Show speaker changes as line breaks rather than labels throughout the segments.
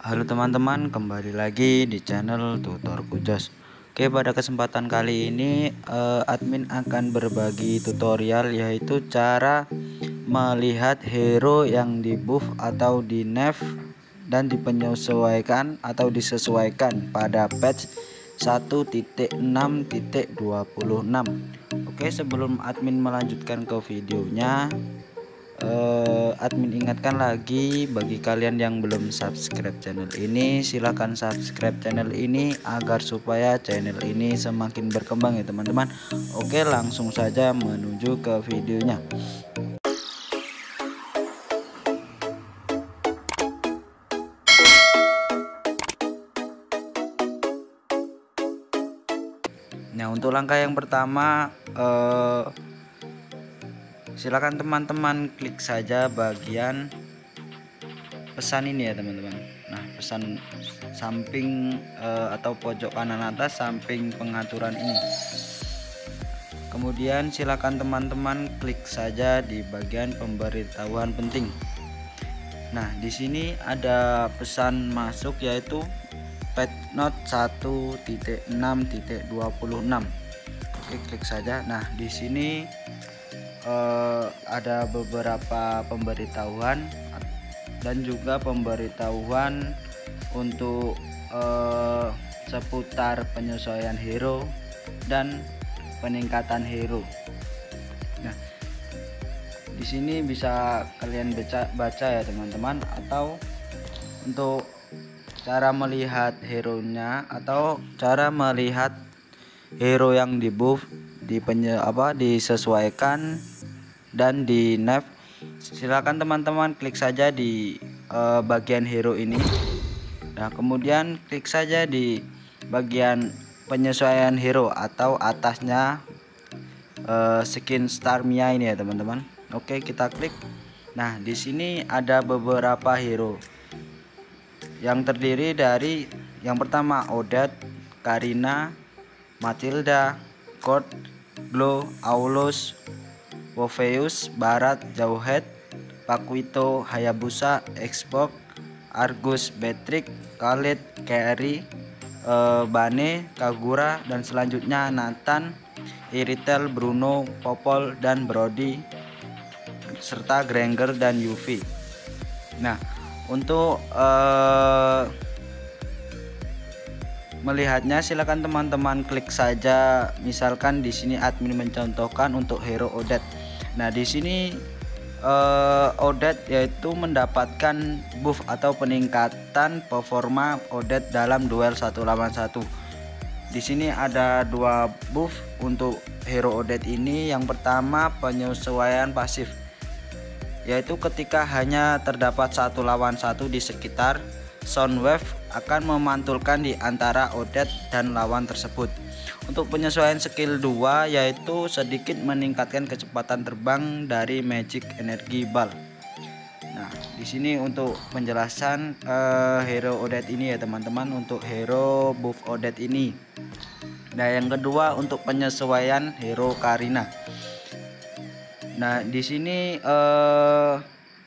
Halo teman-teman, kembali lagi di channel Tutor Kujos. Oke, pada kesempatan kali ini admin akan berbagi tutorial, yaitu cara melihat hero yang di buff atau di nerf dan dipenyesuaikan atau disesuaikan pada patch 1.6.26. Oke, sebelum admin melanjutkan ke videonya, admin ingatkan lagi, bagi kalian yang belum subscribe channel ini, silahkan subscribe channel ini agar supaya channel ini semakin berkembang ya teman-teman. Oke, langsung saja menuju ke videonya. Nah, untuk langkah yang pertama, silakan teman-teman klik saja bagian pesan ini ya teman-teman. Nah, pesan samping atau pojok kanan atas samping pengaturan ini. Kemudian silakan teman-teman klik saja di bagian pemberitahuan penting. Nah, di sini ada pesan masuk, yaitu patch note 1.6.26. Oke, klik saja. Nah, di sini ada beberapa pemberitahuan dan juga pemberitahuan untuk seputar penyesuaian hero dan peningkatan hero. Nah, di sini bisa kalian baca ya teman-teman, atau untuk cara melihat hero nya atau cara melihat hero yang di buff, disesuaikan dan di nerf, silakan teman-teman klik saja di bagian hero ini. Nah, kemudian klik saja di bagian penyesuaian hero atau atasnya skin Star Mia ini ya teman-teman. Oke, kita klik. Nah, di sini ada beberapa hero yang terdiri dari yang pertama Odette, Karina, Matilda, Kord, Glow, Aulus, Wolfeus, Barat, Jauhead, Paquito, Hayabusa, Xbox, Argus, Beatrix, Khalid, Carry, Bane, Kagura, dan selanjutnya Nathan, Iritel, Bruno, Popol, dan Brody, serta Granger dan Yuffie. Nah, untuk melihatnya silakan teman-teman klik saja. Misalkan di sini admin mencontohkan untuk hero Odette. Nah, di sini Odette yaitu mendapatkan buff atau peningkatan performa Odette dalam duel 1 lawan 1. Di sini ada dua buff untuk hero Odette ini. Yang pertama, penyesuaian pasif, yaitu ketika hanya terdapat 1 lawan 1 di sekitar, Soundwave akan memantulkan di antara Odette dan lawan tersebut. Untuk penyesuaian skill 2, yaitu sedikit meningkatkan kecepatan terbang dari Magic Energy Ball. Nah, di sini untuk penjelasan hero Odette ini ya teman-teman, untuk hero buff Odette ini. Nah, yang kedua untuk penyesuaian hero Karina. Nah, di sini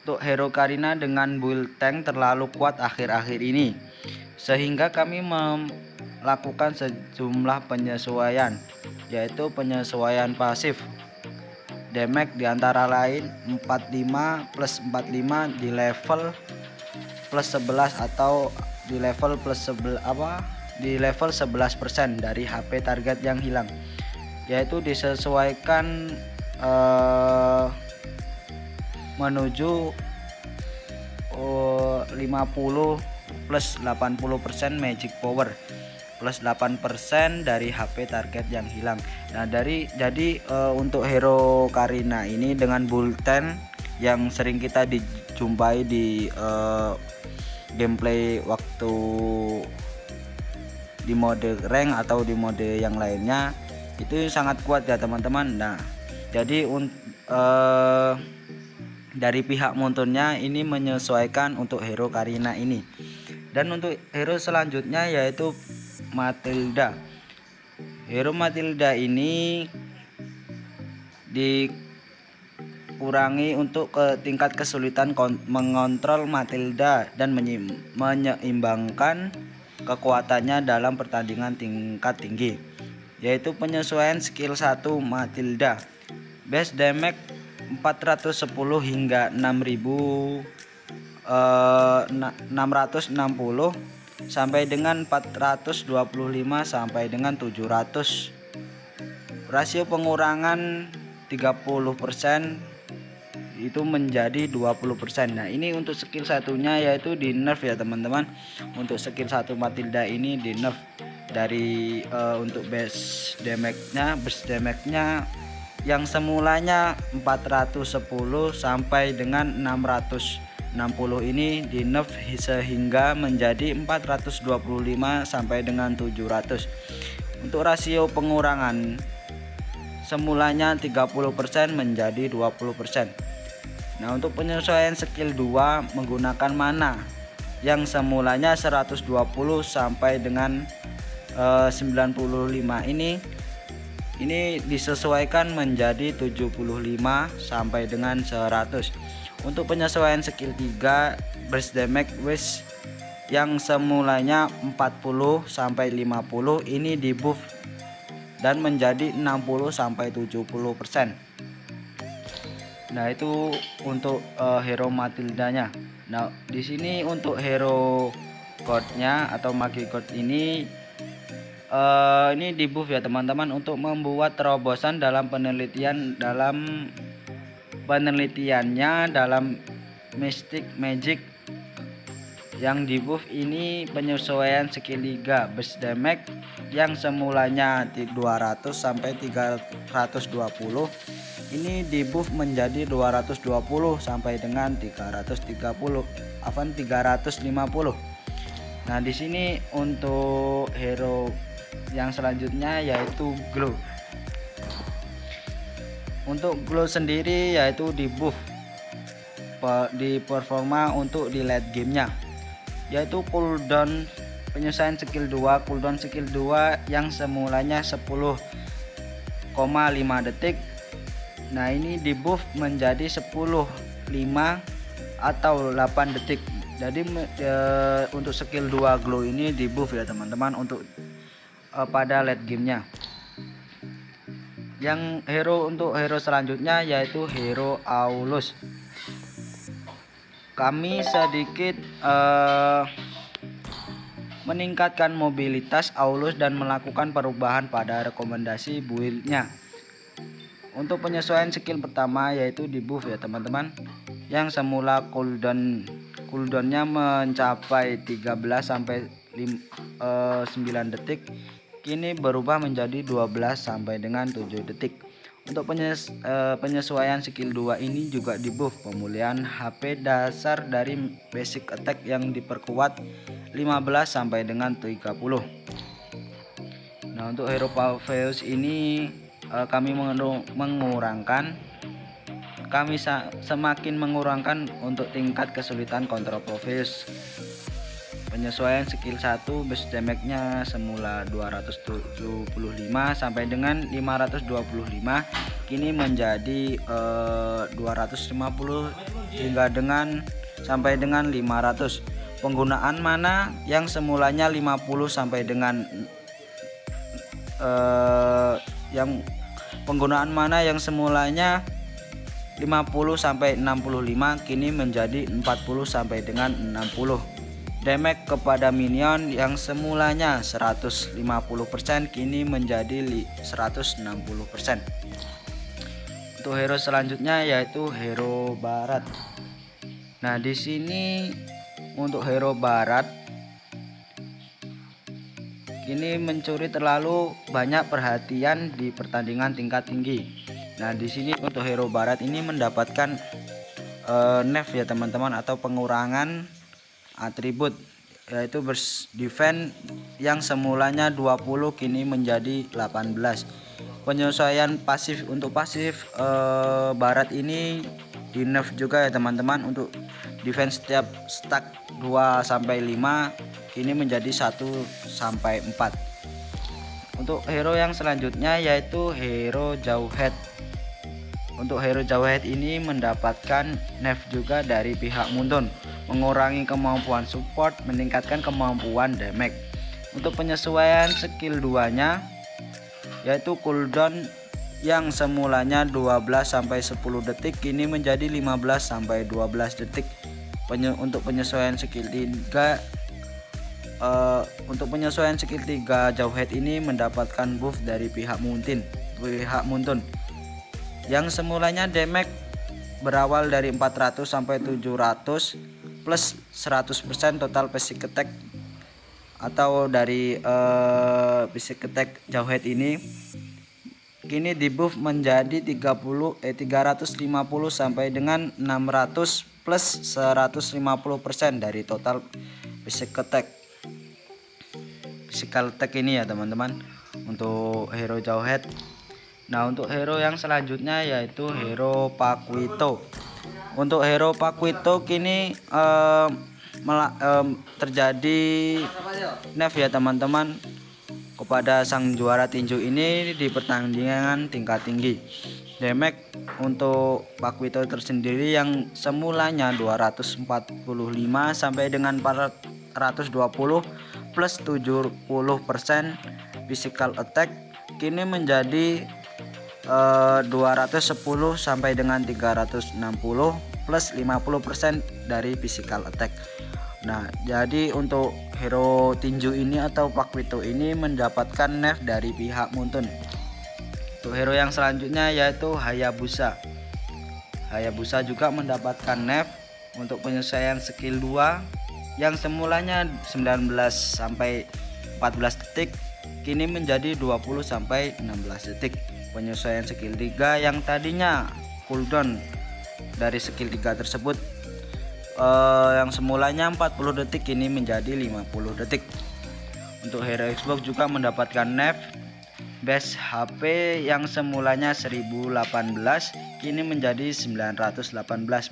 untuk hero Karina dengan build tank terlalu kuat akhir-akhir ini, sehingga kami melakukan sejumlah penyesuaian, yaitu penyesuaian pasif. Damage diantara lain 45 plus 45 di level plus 11 atau di level plus 11 di level 11% dari HP target yang hilang, yaitu disesuaikan menuju 50 plus 80% magic power plus 8% dari HP target yang hilang. Nah, jadi untuk hero Karina ini dengan build tank yang sering kita dijumpai di gameplay waktu di mode rank atau di mode yang lainnya, itu sangat kuat ya teman-teman. Nah, jadi dari pihak monturnya ini menyesuaikan untuk hero Karina ini. Dan untuk hero selanjutnya yaitu Matilda. Hero Matilda ini dikurangi untuk ke tingkat kesulitan mengontrol Matilda dan menyeimbangkan kekuatannya dalam pertandingan tingkat tinggi, yaitu penyesuaian skill 1 Matilda. Base damage 410 hingga 660 sampai dengan 425 sampai dengan 700. Rasio pengurangan 30% itu menjadi 20%. Nah, ini untuk skill satunya yaitu di nerf ya teman-teman. Untuk skill 1 Matilda ini di nerf dari untuk base damage-nya yang semulanya 410 sampai dengan 660 ini di nerf sehingga menjadi 425 sampai dengan 700. Untuk rasio pengurangan semulanya 30% menjadi 20%. Nah, untuk penyesuaian skill 2 menggunakan mana yang semulanya 120 sampai dengan 95 ini disesuaikan menjadi 75 sampai dengan 100. Untuk penyesuaian skill 3 burst damage wish yang semulanya 40 sampai 50 ini di buff dan menjadi 60 sampai 70%. Nah, itu untuk hero Matildanya. Nah, di sini untuk hero godnya atau magi god ini di buff ya teman-teman untuk membuat terobosan dalam penelitiannya dalam Mystic Magic. Yang di buff ini penyesuaian skill 3 burst damage yang semulanya 200 sampai 320 ini di buff menjadi 220 sampai dengan 350. Nah, di sini untuk hero yang selanjutnya yaitu glow. Untuk glow sendiri yaitu di buff di performa untuk di late gamenya, yaitu cooldown penyesuaian skill 2 cooldown skill 2 yang semulanya 10,5 detik. Nah, ini di buff menjadi 10,5 atau 8 detik. Jadi untuk skill 2 glow ini di buff ya teman-teman untuk pada late gamenya. Yang untuk hero selanjutnya yaitu hero Aulus. Kami sedikit meningkatkan mobilitas Aulus dan melakukan perubahan pada rekomendasi build-nya. Untuk penyesuaian skill pertama yaitu di buff ya teman-teman, yang semula cooldownnya mencapai 13 sampai 9 detik kini berubah menjadi 12 sampai dengan 7 detik. Untuk penyesuaian skill 2 ini juga di buff pemulihan HP dasar dari basic attack yang diperkuat 15 sampai dengan 30. Nah, untuk hero Pavheus ini kami semakin mengurangkan untuk tingkat kesulitan kontrol Pavheus. Penyesuaian skill 1 base damage-nya semula 275 sampai dengan 525 kini menjadi 250 hingga sampai dengan 500. Penggunaan mana yang semulanya 50 sampai dengan penggunaan mana yang semulanya 50 sampai 65 kini menjadi 40 sampai dengan 60. Damage kepada minion yang semulanya 150% kini menjadi 160%. Untuk hero selanjutnya yaitu hero barat. Nah, di sini untuk hero barat kini mencuri terlalu banyak perhatian di pertandingan tingkat tinggi. Nah, di sini untuk hero barat ini mendapatkan nerf ya teman-teman atau pengurangan atribut, yaitu burst defense yang semulanya 20 kini menjadi 18. Penyesuaian pasif untuk pasif barat ini di nerf juga ya teman-teman. Untuk defense setiap stack 2 sampai 5 kini menjadi 1 sampai 4. Untuk hero yang selanjutnya yaitu hero jauh head. untuk hero Jawhead ini mendapatkan nerf juga dari pihak Muntun, mengurangi kemampuan support, meningkatkan kemampuan damage. Untuk penyesuaian skill 2 nya yaitu cooldown yang semulanya 12-10 detik kini menjadi 15-12 detik. Untuk penyesuaian skill 3 Jawhead ini mendapatkan buff dari pihak Muntun yang semulanya damage berawal dari 400 sampai 700 plus 100% total basic attack, atau dari basic attack Jawhead ini kini di buff menjadi 350 sampai dengan 600 plus 150% dari total physical attack ini ya teman-teman untuk hero Jawhead. Nah, untuk hero yang selanjutnya yaitu hero Paquito. Untuk hero Paquito kini terjadi nerf ya teman-teman kepada sang juara tinju ini di pertandingan tingkat tinggi. Damage untuk Paquito tersendiri yang semulanya 245 sampai dengan 420 plus 70% physical attack kini menjadi 210 sampai dengan 360 plus 50% dari physical attack. Nah, jadi untuk hero tinju ini atau Paquito ini mendapatkan nerf dari pihak Muntun. Untuk hero yang selanjutnya yaitu Hayabusa. Hayabusa juga mendapatkan nerf untuk penyesuaian skill 2 yang semulanya 19 sampai 14 detik kini menjadi 20 sampai 16 detik. Penyesuaian skill 3 yang tadinya cooldown dari skill 3 tersebut yang semulanya 40 detik kini menjadi 50 detik. Untuk hero Xbox juga mendapatkan nerf base HP yang semulanya 1018 kini menjadi 918,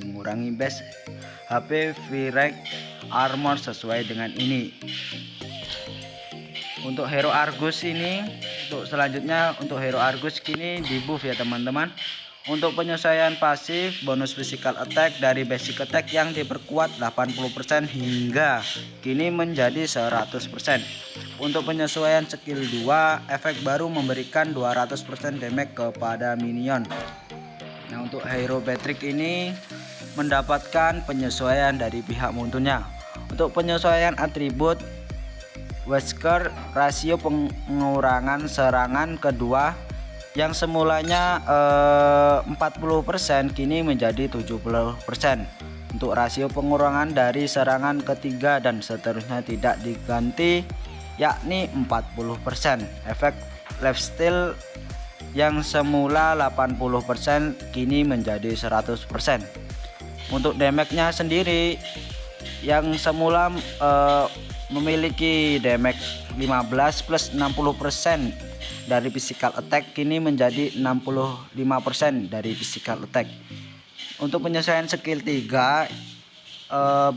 mengurangi base HP V-Rank armor sesuai dengan ini. Untuk hero Argus ini, untuk selanjutnya untuk hero Argus kini di buff ya teman-teman. Untuk penyesuaian pasif bonus physical attack dari basic attack yang diperkuat 80% hingga kini menjadi 100%. Untuk penyesuaian skill 2 efek baru memberikan 200% damage kepada minion. Nah, untuk hero Patrick ini mendapatkan penyesuaian dari pihak Muntunnya. Untuk penyesuaian atribut Wesker, rasio pengurangan serangan kedua yang semulanya 40% kini menjadi 70%. Untuk rasio pengurangan dari serangan ketiga dan seterusnya tidak diganti, yakni 40%. Efek lifesteal yang semula 80% kini menjadi 100%. Untuk damage-nya sendiri yang semula memiliki damage 15 plus 60% dari physical attack kini menjadi 65% dari physical attack. Untuk penyesuaian skill 3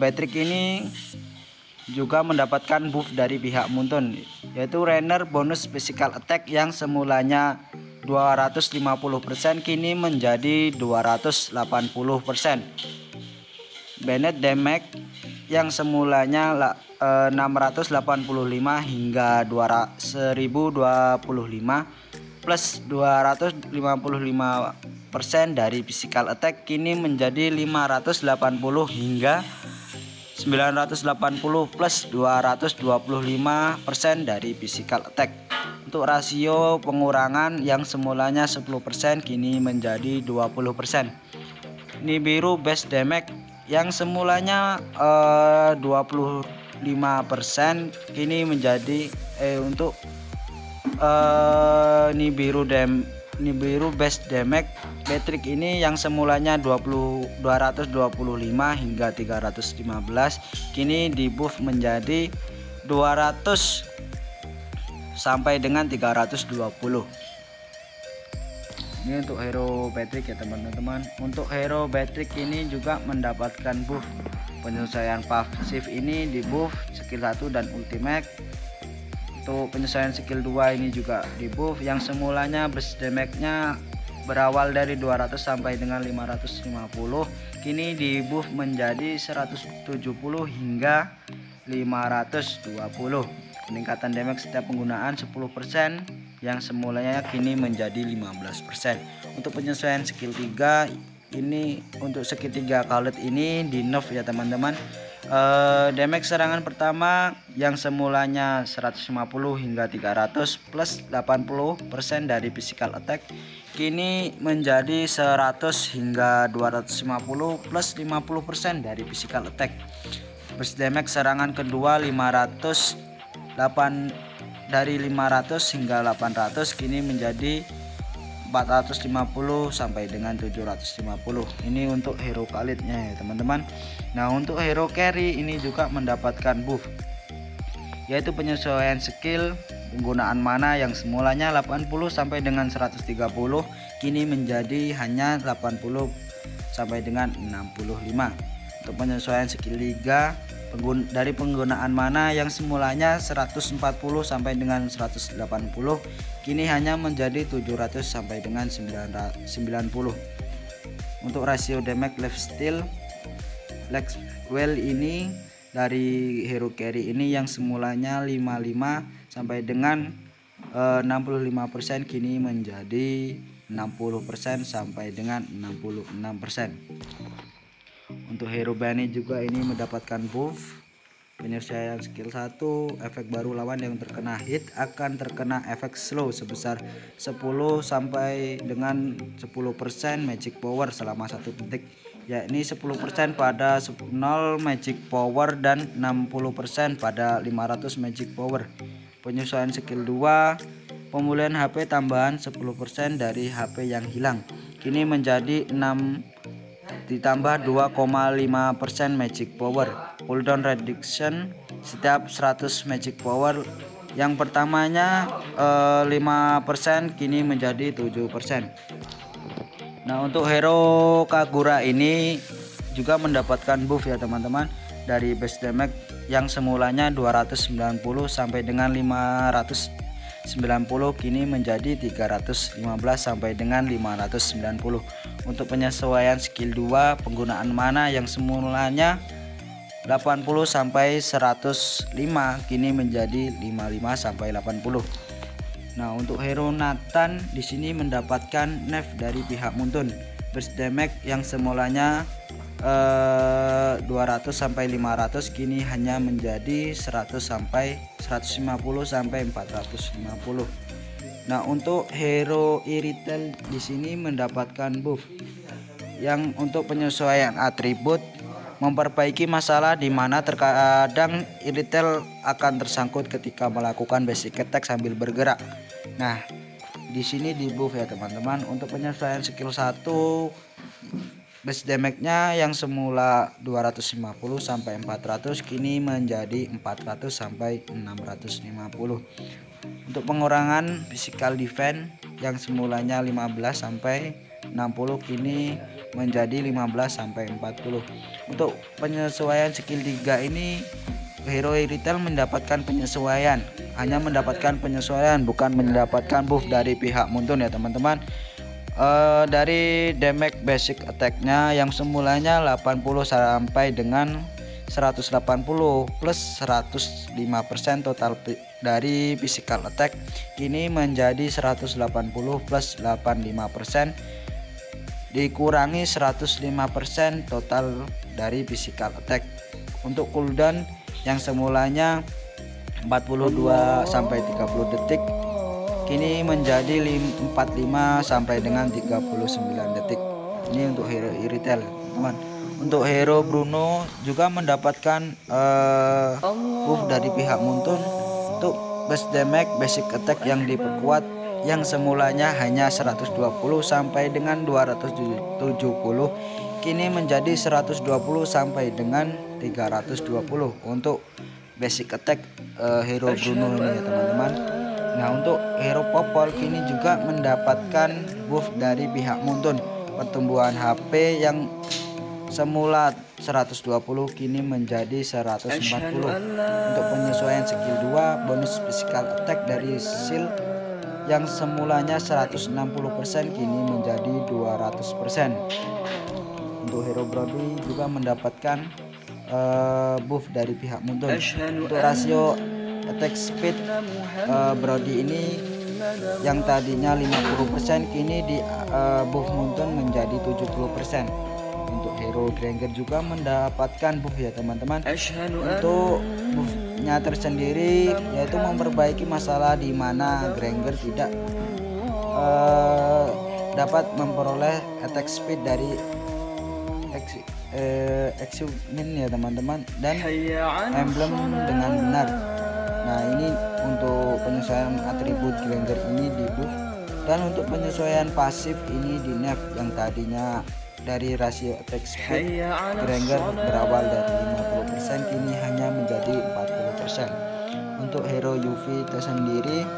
Patrick ini juga mendapatkan buff dari pihak Muntun, yaitu Rainer bonus physical attack yang semulanya 250% kini menjadi 280%. Bennett damage yang semulanya 685 hingga 1025 plus 255% dari physical attack kini menjadi 580 hingga 980 plus 225% dari physical attack. Untuk rasio pengurangan yang semulanya 10% kini menjadi 20%. Nibiru base damage yang semulanya 25% kini menjadi untuk Nibiru base damage Patrick ini yang semulanya 225 hingga 315 kini di buff menjadi 200 sampai dengan 320. Ini untuk hero Patrick ya teman-teman. Untuk hero Patrick ini juga mendapatkan buff penyesuaian pasif ini di buff skill 1 dan ultimate. Untuk penyesuaian skill 2 ini juga di buff yang semulanya base damage nya berawal dari 200 sampai dengan 550, kini di buff menjadi 170 hingga 520. Peningkatan damage setiap penggunaan 10%, yang semulanya kini menjadi 15%. Untuk penyesuaian skill 3 ini, untuk skill 3 Khalid ini di nerf ya teman-teman. Damage serangan pertama yang semulanya 150 hingga 300 plus 80% dari physical attack, kini menjadi 100 hingga 250 plus 50% dari physical attack. Burst damage serangan kedua dari 500 hingga 800 kini menjadi 450 sampai dengan 750. Ini untuk hero Khalidnya ya teman-teman. Nah, untuk hero carry ini juga mendapatkan buff, yaitu penyesuaian skill penggunaan mana yang semulanya 80 sampai dengan 130 kini menjadi hanya 80 sampai dengan 65. Untuk penyesuaian skill 3 dari penggunaan mana yang semulanya 140 sampai dengan 180 kini hanya menjadi 700 sampai dengan 90. Untuk rasio damage lifesteal well ini dari hero carry ini yang semulanya 55 sampai dengan 65% kini menjadi 60% sampai dengan 66%. Untuk hero Bunny juga ini mendapatkan buff, penyelesaian skill 1, efek baru lawan yang terkena hit akan terkena efek slow sebesar 10 sampai dengan 10% magic power selama 1 detik, yakni 10% pada 0 magic power dan 60% pada 500 magic power. Penyesuaian skill 2, pemulihan HP tambahan 10% dari HP yang hilang, kini menjadi 6 ditambah 2,5% magic power. Cooldown reduction setiap 100 magic power, yang pertamanya 5% kini menjadi 7%. Nah, untuk hero Kagura ini juga mendapatkan buff ya teman-teman, dari base damage yang semulanya 290 sampai dengan 590 kini menjadi 315 sampai dengan 590. Untuk penyesuaian skill 2 penggunaan mana yang semulanya 80 sampai 105 kini menjadi 55 sampai 80. Nah, untuk hero Nathan di sini mendapatkan nerf dari pihak Muntun. Burst damage yang semulanya 200 sampai 500 kini hanya menjadi 100 sampai 150 sampai 450. Nah, untuk hero Iritel di sini mendapatkan buff yang untuk penyesuaian atribut, memperbaiki masalah di mana terkadang Iritel akan tersangkut ketika melakukan basic attack sambil bergerak. Nah, di sini di buff ya teman-teman. Untuk penyesuaian skill 1, base damage-nya yang semula 250 sampai 400 kini menjadi 400 sampai 650. Untuk pengurangan physical defense yang semulanya 15 sampai 60 kini menjadi 15 sampai 40. Untuk penyesuaian skill 3 ini hero Iritel mendapatkan penyesuaian, hanya mendapatkan penyesuaian bukan mendapatkan buff dari pihak Muntun ya teman-teman. Dari damage basic attack-nya yang semulanya 80 sampai dengan 180 plus 105% total dari physical attack kini menjadi 180 plus 85% dikurangi 105% total dari physical attack. Untuk cooldown yang semulanya 42 sampai 30 detik kini menjadi 45 sampai dengan 39 detik. Ini untuk hero Iritel teman. Untuk hero Bruno juga mendapatkan buff dari pihak Muntun. Untuk base damage basic attack yang diperkuat yang semulanya hanya 120 sampai dengan 270 kini menjadi 120 sampai dengan 320 untuk basic attack hero Bruno ini ya teman-teman. Nah, untuk hero Popol kini juga mendapatkan buff dari pihak Muntun, pertumbuhan HP yang semula 120 kini menjadi 140. Untuk penyesuaian skill 2 bonus physical attack dari shield yang semulanya 160% kini menjadi 200%. Untuk hero Brody juga mendapatkan buff dari pihak Muntun. Untuk rasio attack speed Brody ini yang tadinya 50% kini di buff Muntun menjadi 70%. Untuk hero Granger juga mendapatkan buff ya teman-teman. Untuk buffnya tersendiri yaitu memperbaiki masalah di mana Granger tidak dapat memperoleh attack speed dari Exumin ya teman-teman, dan emblem dengan benar. Nah ini untuk penyesuaian atribut Granger ini di buff, dan untuk penyesuaian pasif ini di nerf. Yang tadinya dari rasio attack speed Granger berawal dari 50% kini hanya menjadi 40%. Untuk hero Yuffie tersendiri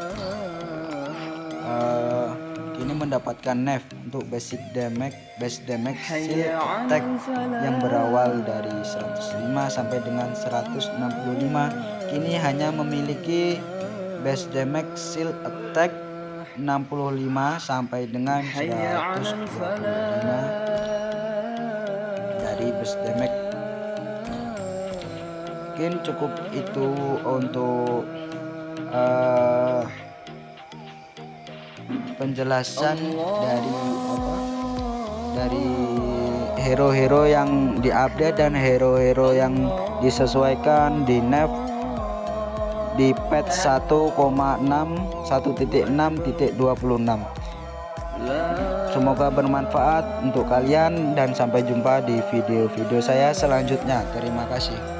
kini mendapatkan nerf untuk base damage shield attack yang berawal dari 105 sampai dengan 165 kini hanya memiliki base damage shield attack 65 sampai dengan 125 dari base damage. Mungkin cukup itu untuk penjelasan dari hero-hero yang diupdate dan hero-hero yang disesuaikan di nerf di patch 1.6.26. Semoga bermanfaat untuk kalian dan sampai jumpa di video-video saya selanjutnya. Terima kasih.